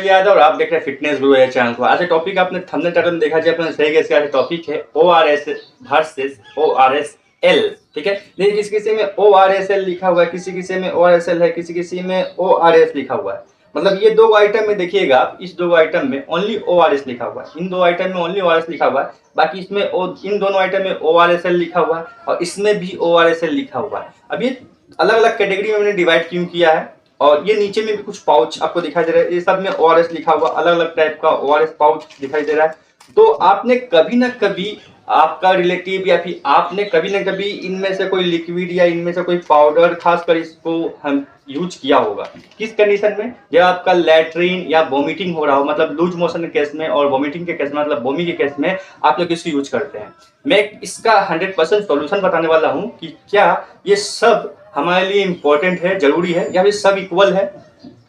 सुनील यादव और आप देख रहे हैं फिटनेस गुरु है चैनल को। आज का टॉपिक आपने थंबनेल टाइटल में देखा जी, आपने सही गेस किया। टॉपिक है ORS वर्सेस ORSL। ठीक है, देखिए किसी किसी में ORSL लिखा हुआ है, किसी किसी में ORSL है, किसी किसी में ORS लिखा हुआ है। मतलब ये दो आइटम में देखिएगा आप, इस दो आइटम में ओनली ORS लिखा हुआ है, इन दो आइटम में ओनली ORS लिखा हुआ है। बाकी इसमें इन दोनों आइटम में ORSL लिखा हुआ है और इसमें भी ORSL लिखा हुआ है। अब ये अलग अलग कैटेगरी में मैंने डिवाइड क्यों किया है, और ये नीचे में भी कुछ पाउच आपको दिखाई दे रहा है, ये सब में ORS लिखा हुआ, अलग अलग टाइप का ORS पाउच दिखाई दे रहा है। तो आपने कभी ना कभी, आपका रिलेटिव या फिर आपने कभी ना कभी इनमें से कोई लिक्विड या इनमें से कोई पाउडर, खासकर इसको हम यूज किया होगा। किस कंडीशन में? जब आपका लैट्रिन या वोमिटिंग हो रहा हो, मतलब लूज मोशन के केस में, और वोमिटिंग के केस में मतलब वोमी के केस में आप लोग इसको यूज करते हैं। मैं इसका 100% सॉल्यूशन बताने वाला हूँ कि क्या ये सब हमारे लिए इम्पोर्टेंट है, जरूरी है, या फिर सब इक्वल है।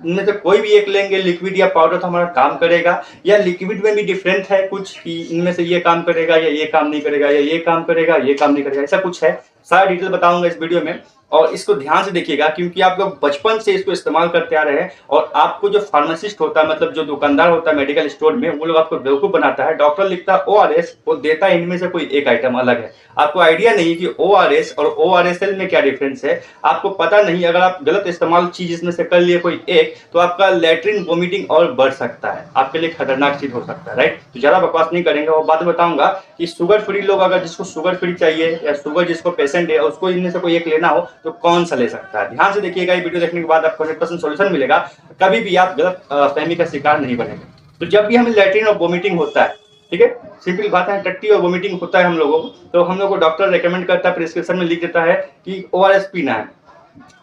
इनमें से कोई भी एक लेंगे लिक्विड या पाउडर तो हमारा काम करेगा, या लिक्विड में भी डिफरेंट है कुछ कि इनमें से ये काम करेगा या ये काम नहीं करेगा, या ये काम करेगा ये काम नहीं करेगा, ऐसा कुछ है। सारा डिटेल बताऊंगा इस वीडियो में, और इसको ध्यान से देखिएगा क्योंकि आप लोग बचपन से इसको इस्तेमाल करते आ रहे हैं। और आपको जो फार्मासिस्ट होता है, मतलब जो दुकानदार होता है मेडिकल स्टोर में, वो लोग आपको बेवकूफ बनाता है। डॉक्टर लिखता है ORS, वो देता है इनमें से कोई एक आइटम अलग है। आपको आइडिया नहीं कि ORS और ORSL में क्या डिफरेंस है, आपको पता नहीं। अगर आप गलत इस्तेमाल चीज इसमें से कर लिए कोई एक, तो आपका लैट्रिन वोमिटिंग और बढ़ सकता है, आपके लिए खतरनाक चीज हो सकता है। राइट, तो ज्यादा बकवास नहीं करेंगे और बात बताऊंगा कि शुगर फ्री लोग, अगर जिसको शुगर फ्री चाहिए या शुगर जिसको पेशेंट है उसको इनमें से कोई एक लेना हो तो कौन सा ले सकता है। ध्यान से देखिएगा, ये वीडियो देखने के बाद आपको 100% सॉल्यूशन मिलेगा, कभी भी आप गलत फहमी का शिकार नहीं बनेंगे। तो जब भी हमें लैट्रिन और वोमिटिंग होता है, ठीक है, सिंपल बात है, टट्टी और वोमिटिंग होता है हम लोगों को, तो हम लोग को डॉक्टर रेकमेंड करता है, प्रिस्क्रिप्शन में लिख देता है कि ORS पीना है।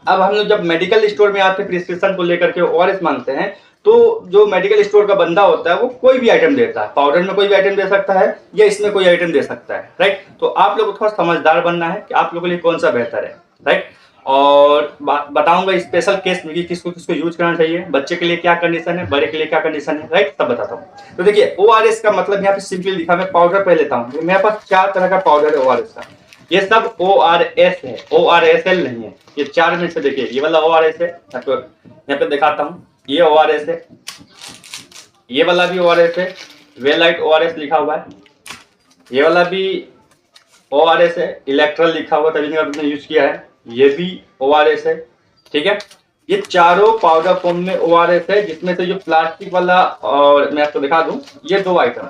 अब हम लोग जब मेडिकल स्टोर में आते हैं प्रिस्क्रिप्शन को लेकर के ORS मांगते हैं, तो जो मेडिकल स्टोर का बंदा होता है वो कोई भी आइटम देता है, पाउडर में कोई भी आइटम दे सकता है या इसमें कोई आइटम दे सकता है। राइट, तो आप लोग को थोड़ा समझदार बनना है कि आप लोगों के लिए कौन सा बेहतर है। राइट, और बताऊंगा स्पेशल केस में कि किसको किसको यूज करना चाहिए, बच्चे के लिए क्या कंडीशन है, बड़े के लिए क्या कंडीशन है। राइट, तब बताता हूँ। तो देखिए ORS का मतलब यहाँ पे सिंपल लिखा, मैं पाउडर पहले लेता हूँ। मेरे पास 4 तरह का पाउडर है ORS का, ये सब ORS है, ORSL नहीं है। ये 4 में से देखिए, ये वाला ORS है, तो यहाँ पे दिखाता हूँ, ये ORS है, ये वाला भी ORS है, वेलाइट ORS लिखा हुआ है, ये वाला भी ORS है, इलेक्ट्रल लिखा हुआ तभी आपने यूज किया है, ये भी ORS है। ठीक है, ये चारों पाउडर फॉर्म में ORS है, जिसमें से जो प्लास्टिक वाला, और मैं आपको दिखा दूं, ये 2 आइटम,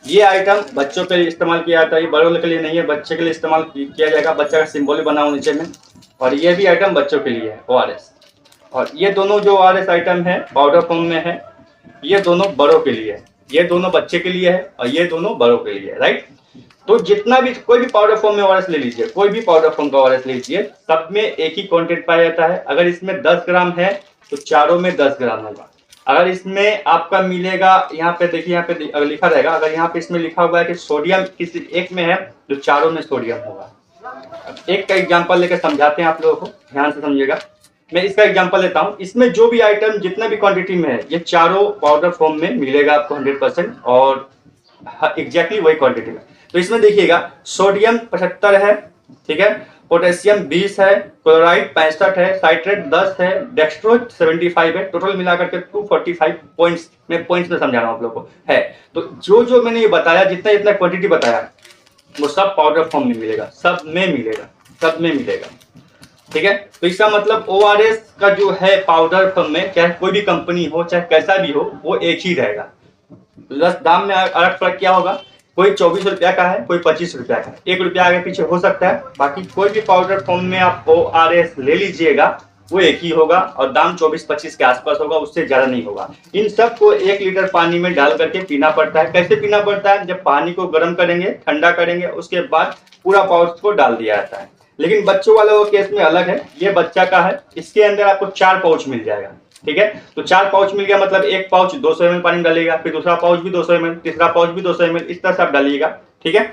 ये आइटम बच्चों के लिए इस्तेमाल किया जाता है, ये बड़ों के लिए नहीं है, बच्चे के लिए इस्तेमाल किया जाएगा। बच्चा का सिंबल बना हुआ नीचे में, और ये भी आइटम बच्चों के लिए है ORS। और ये दोनों जो ORS आइटम है पाउडर फॉर्म में है, ये दोनों बड़ों के लिए है, ये दोनों बच्चे के लिए है, और ये दोनों बड़ों के लिए है। राइट, तो जितना भी कोई भी पाउडर फॉर्म में ORS ले लीजिए, कोई भी पाउडर फॉर्म का ORS ले लीजिए, सब में एक ही कंटेंट पाया जाता है। अगर इसमें 10 ग्राम है तो चारों में 10 ग्राम होगा। अगर इसमें आपका मिलेगा, यहाँ पे देखिए, यहाँ पे अगर लिखा रहेगा, अगर यहाँ पे इसमें लिखा हुआ है कि सोडियम किसी एक में है तो चारों में सोडियम होगा। एक का एग्जांपल लेकर समझाते हैं आप लोगों को, ध्यान से समझिएगा। मैं इसका एग्जांपल लेता हूं, इसमें जो भी आइटम जितना भी क्वांटिटी में है, ये चारों पाउडर फॉर्म में मिलेगा आपको 100%, और एग्जैक्टली वही क्वांटिटी में। तो इसमें देखिएगा सोडियम 75 है, ठीक है, पोटेशियम 20 है, क्लोराइड 65 है, साइट्रेट 10 है, डेक्सट्रोज 75 है, टोटल मिलाकर के 245 पॉइंट्स में समझा रहा हूं आप लोगों को है। तो जो जो मैंने ये बताया, जितना जितना क्वांटिटी बताया, वो सब पाउडर फॉर्म में मिलेगा, सब में मिलेगा, सब में मिलेगा। ठीक है, तो इसका मतलब ORS का जो है पाउडर फॉर्म में, चाहे कोई भी कंपनी हो, चाहे कैसा भी हो, वो एक ही रहेगा। बस दाम में अलग फर्क क्या होगा, कोई 24 रुपया का है, कोई 25 रुपया का है, 1 रुपया आगे पीछे हो सकता है। बाकी कोई भी पाउडर फॉर्म में आप ORS ले लीजिएगा, वो एक ही होगा, और दाम 24-25 के आसपास होगा, उससे ज्यादा नहीं होगा। इन सब को 1 लीटर पानी में डाल करके पीना पड़ता है। कैसे पीना पड़ता है? जब पानी को गर्म करेंगे, ठंडा करेंगे, उसके बाद पूरा पाउच को डाल दिया जाता है। लेकिन बच्चों वाले वो केस में अलग है, ये बच्चा का है, इसके अंदर आपको 4 पाउच मिल जाएगा। ठीक है, तो 4 पाउच मिल गया, मतलब एक पाउच 200 ml पानी डालिएगा, फिर दूसरा पाउच भी 200 ml, तीसरा पाउच भी 200 ml, इस तरह से आप डालिएगा। ठीक है,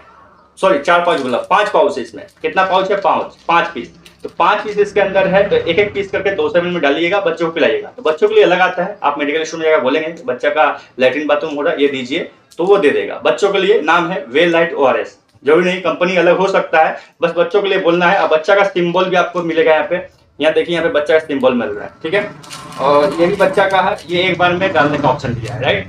सॉरी 4 पाउच बोला, 5 पाउच है इसमें। कितना पाउच है? 5 पीस। तो 5 पीस इसके अंदर है, तो एक एक पीस करके 200 ml में डालिएगा, बच्चों को पिलाइएगा। तो बच्चों के लिए अलग आता है, आप मेडिकल स्टोर में जाकर बोलेंगे बच्चा का लैट्रिन बाथरूम हो रहा है, ये दीजिए, तो वो दे देगा। बच्चों के लिए नाम है वेलाइट ORS, जरूरी नहीं कंपनी अलग हो सकता है, बस बच्चों के लिए बोलना है। अब बच्चा का सिंबल भी आपको मिलेगा यहाँ पे, यहाँ देखिए, यहाँ पे बच्चा का सिंबल मिल रहा है, ठीक है। और ये भी बच्चा का है, ये एक बार में डालने का ऑप्शन दिया है, राइट।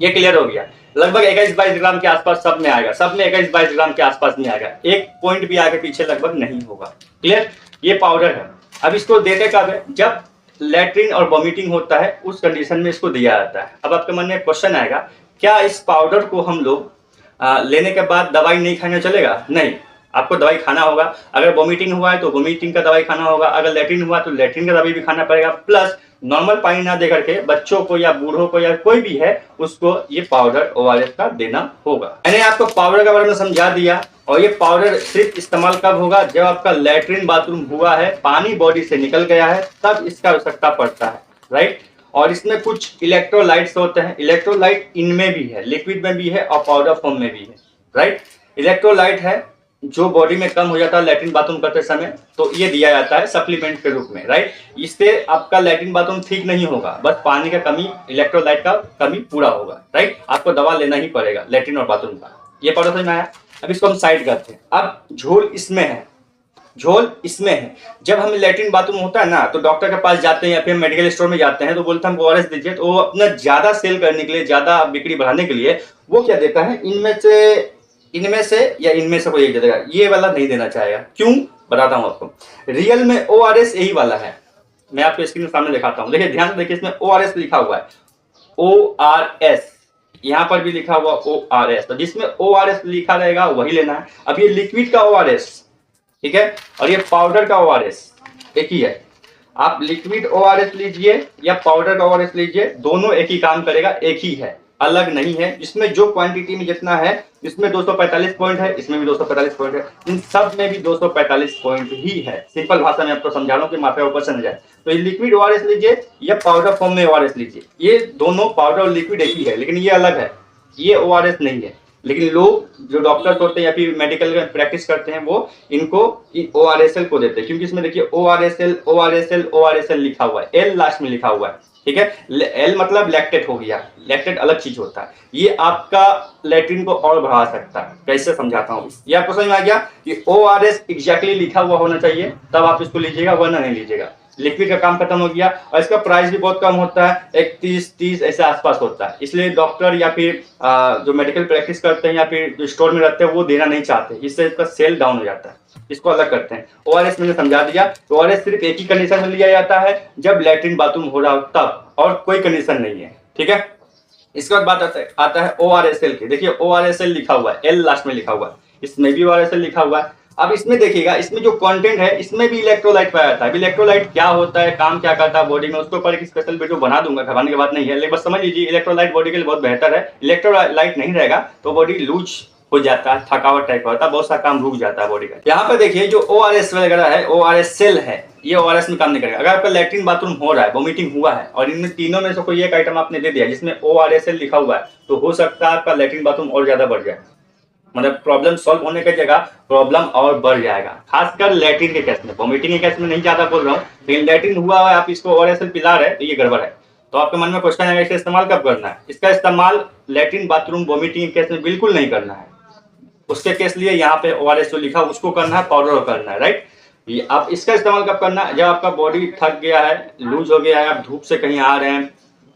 ये क्लियर हो गया। लगभग 21-22 ग्राम के आसपास सब में आएगा, सब में 21-22 ग्राम के आसपास में आएगा, एक पॉइंट भी आगे पीछे लगभग नहीं होगा। क्लियर, ये पाउडर है। अब इसको देते कब है, जब लैट्रिन और वॉमिटिंग होता है उस कंडीशन में इसको दिया जाता है। अब आपके मन में क्वेश्चन आएगा, क्या इस पाउडर को हम लोग लेने के बाद दवाई नहीं खाने चलेगा? नहीं, आपको दवाई खाना होगा। अगर वॉमिटिंग हुआ है तो वॉमिटिंग का दवाई खाना होगा, अगर लैट्रिन हुआ तो लैट्रिन का दवाई भी खाना पड़ेगा। प्लस नॉर्मल पानी ना दे करके बच्चों को या बूढ़ों को या कोई भी है उसको ये पाउडर ORS का देना होगा। मैंने आपको पाउडर के बारे में समझा दिया। और ये पाउडर सिर्फ इस्तेमाल कब होगा, जब आपका लैट्रिन बाथरूम हुआ है, पानी बॉडी से निकल गया है, तब इसका आवश्यकता पड़ता है, राइट। और इसमें कुछ इलेक्ट्रोलाइट्स होते हैं। इलेक्ट्रोलाइट इनमें भी है, लिक्विड में भी है और पाउडर फॉर्म में भी है, राइट। इलेक्ट्रोलाइट है जो बॉडी में कम हो जाता है लैट्रिन बाथरूम करते समय, तो ये दिया जाता है सप्लीमेंट के रूप में, राइट। इससे आपका लैट्रिन बाथरूम ठीक नहीं होगा, बस पानी का कमी, इलेक्ट्रोलाइट का कमी पूरा होगा, राइट। आपको दवा लेना ही पड़ेगा लैट्रिन और बाथरूम का। ये पाउडर समझ में आया। अब इसको हम साइड करते हैं। अब झोल इसमें है, झोल इसमें है। जब हमें लैट्रिन बाथरूम होता है ना, तो डॉक्टर के पास जाते हैं या फिर मेडिकल स्टोर में जाते हैं, तो बोलते हैं हमको ORS दीजिए। तो वो अपना ज्यादा सेल करने के लिए, ज्यादा बिक्री बढ़ाने के लिए वो क्या देता है, इनमें से या इनमें से कोई एक दे देगा। ये वाला नहीं देना चाहेगा। क्यों, बताता हूं आपको। रियल में ORS यही वाला है। मैं आपको स्क्रीन के सामने दिखाता हूं। देखिए, ध्यान से देखिए, इसमें ORS लिखा हुआ है, ORS। यहां पर भी लिखा हुआ ORS। तो जिसमें ORS लिखा रहेगा वही लेना है। अब ये लिक्विड का ORS, ठीक है, और ये पाउडर का ORS एक ही है। आप लिक्विड ORS लीजिए या पाउडर का ORS लीजिए, दोनों एक ही काम करेगा, एक ही है, अलग नहीं है। इसमें जो क्वांटिटी में जितना है, इसमें 245 पॉइंट है, इसमें भी 245 पॉइंट है, इन सब में भी 245 पॉइंट ही है। सिंपल भाषा में आपको समझा रहा हूं कि मात्रा ऊपर से न जाए। तो ये लिक्विड ORS लीजिए या पाउडर फॉर्म में ORS लीजिए, ये दोनों पाउडर और लिक्विड एक ही है, लेकिन ये अलग है, ये ORS नहीं है। लेकिन लोग जो डॉक्टर होते हैं या फिर मेडिकल में प्रैक्टिस करते हैं, वो इनको ORSL को देते हैं, क्योंकि इसमें देखिए ORSL लिखा हुआ है, L लास्ट में लिखा हुआ है, ठीक है। L मतलब लैक्टेट हो गया, लैक्टेट अलग चीज होता है। ये आपका लैट्रिन को और बढ़ा सकता है। कैसे समझाता हूँ, ये आपको समझ में आ गया कि ORS एग्जैक्टली लिखा हुआ होना चाहिए, तब आप इसको लीजिएगा, वरना नहीं लीजिएगा। लिक्विड का काम खत्म हो गया और इसका प्राइस भी बहुत कम होता है, 31-30 ऐसे आसपास होता है। इसलिए डॉक्टर या फिर जो मेडिकल प्रैक्टिस करते हैं या फिर जो स्टोर में रहते हैं, वो देना नहीं चाहते, इससे इसका सेल डाउन हो जाता है। इसको अलग करते हैं। ORS मैंने समझा दिया। तो ORS सिर्फ एक ही कंडीशन में लिया जाता है, जब लैट्रिन बाथरूम हो रहा हो तब, और कोई कंडीशन नहीं है, ठीक है। इसके बाद बात आता है ORSL की। देखिए, ORSL लिखा हुआ है, L लास्ट में लिखा हुआ है, इसमें भी ORSL लिखा हुआ है। अब इसमें देखिएगा, इसमें जो कंटेंट है, इसमें भी इलेक्ट्रोलाइट पाया जाता है। इलेक्ट्रोलाइट क्या होता है, काम क्या करता है बॉडी में, उसके ऊपर एक स्पेशल वीडियो बना दूंगा, घबराने की बात नहीं है, लेकिन बस समझ लीजिए इलेक्ट्रोलाइट बॉडी के लिए बहुत बेहतर है। इलेक्ट्रोलाइट नहीं रहेगा तो बॉडी लूज हो जाता है, थकावट टाइप का होता है, बहुत सा काम रुक जाता है बॉडी का। यहाँ पे देखिए, जो ORS वगैरह है, ORSL है, ये ORS में काम नहीं करेगा। अगर आपका लैट्रिन बाथरूम हो रहा है, वॉमिटिंग हुआ है, और इन तीनों में से कोई एक आइटम आपने दे दिया जिसमें ORSL लिखा हुआ है, तो हो सकता है आपका लैट्रिन बाथरूम और ज्यादा बढ़ जाए, मतलब प्रॉब्लम सॉल्व होने की जगह प्रॉब्लम और बढ़ जाएगा। खासकर लैट्रिन के केस में, वॉमिटिंग के केस में नहीं ज्यादा बोल रहा हूँ, लेकिन लैट्रिन हुआ है, आप इसको ORSL पिला रहे हैं, तो ये गड़बड़ है। तो आपके मन में क्वेश्चन आएगा, इसका इस्तेमाल कब करना है? इसका इस्तेमाल लैट्रिन बाथरूम वॉमिटिंग के केस में बिल्कुल नहीं करना है। उसके केस लिए यहाँ पे ORS जो लिखा उसको करना है, पाउडर करना है, राइट। आप इसका इस्तेमाल कब करना है? जब आपका बॉडी थक गया है, लूज हो गया है, आप धूप से कहीं आ रहे हैं,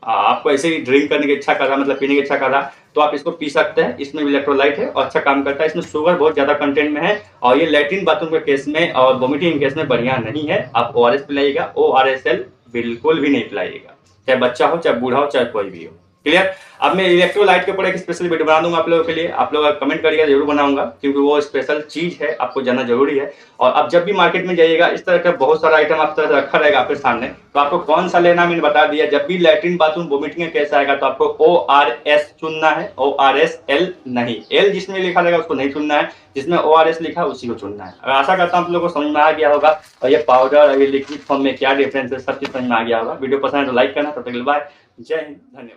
आपको ऐसे ही ड्रिंक करने की इच्छा कर रहा है, मतलब पीने की इच्छा कर रहा है, तो आप इसको पी सकते हैं। इसमें इलेक्ट्रोलाइट है और अच्छा काम करता है। इसमें शुगर बहुत ज्यादा कंटेंट में है, और ये लैट्रिन बाथरूम के केस में और वॉमिटिंग केस में बढ़िया नहीं है। आप ORS पिलाइएगा, ORSL बिल्कुल भी नहीं पिलाइएगा, चाहे बच्चा हो, चाहे बूढ़ा हो, चाहे कोई भी हो। क्लियर। अब मैं इलेक्ट्रोलाइट के ऊपर एक स्पेशल वीडियो बना दूंगा आप लोगों के लिए। आप लोग कमेंट करिएगा, जरूर बनाऊंगा, क्योंकि वो स्पेशल चीज है, आपको जानना जरूरी है। और अब जब भी मार्केट में जाइएगा, इस तरह का बहुत सारा आइटम आप तरह रखा रहेगा आपके सामने, तो आपको कौन सा लेना मैंने बता दिया। जब भी लैट्रिन बाथरूम वोमिटिंग कैसा आएगा, तो आपको ORS चुनना है, ORSL नहीं। L जिसमें लिखा रहेगा उसको नहीं चुनना है, जिसमें ORS लिखा उसी को चुनना है। और आशा करता हूँ आप लोगों को समझ में आ गया होगा, और ये पाउडर और ये लिक्विड फॉर्म में क्या डिफरेंस है, सब चीज समझ में आ गया होगा। वीडियो पसंद है तो लाइक करना। तब तक बाय, जय हिंद, धन्यवाद।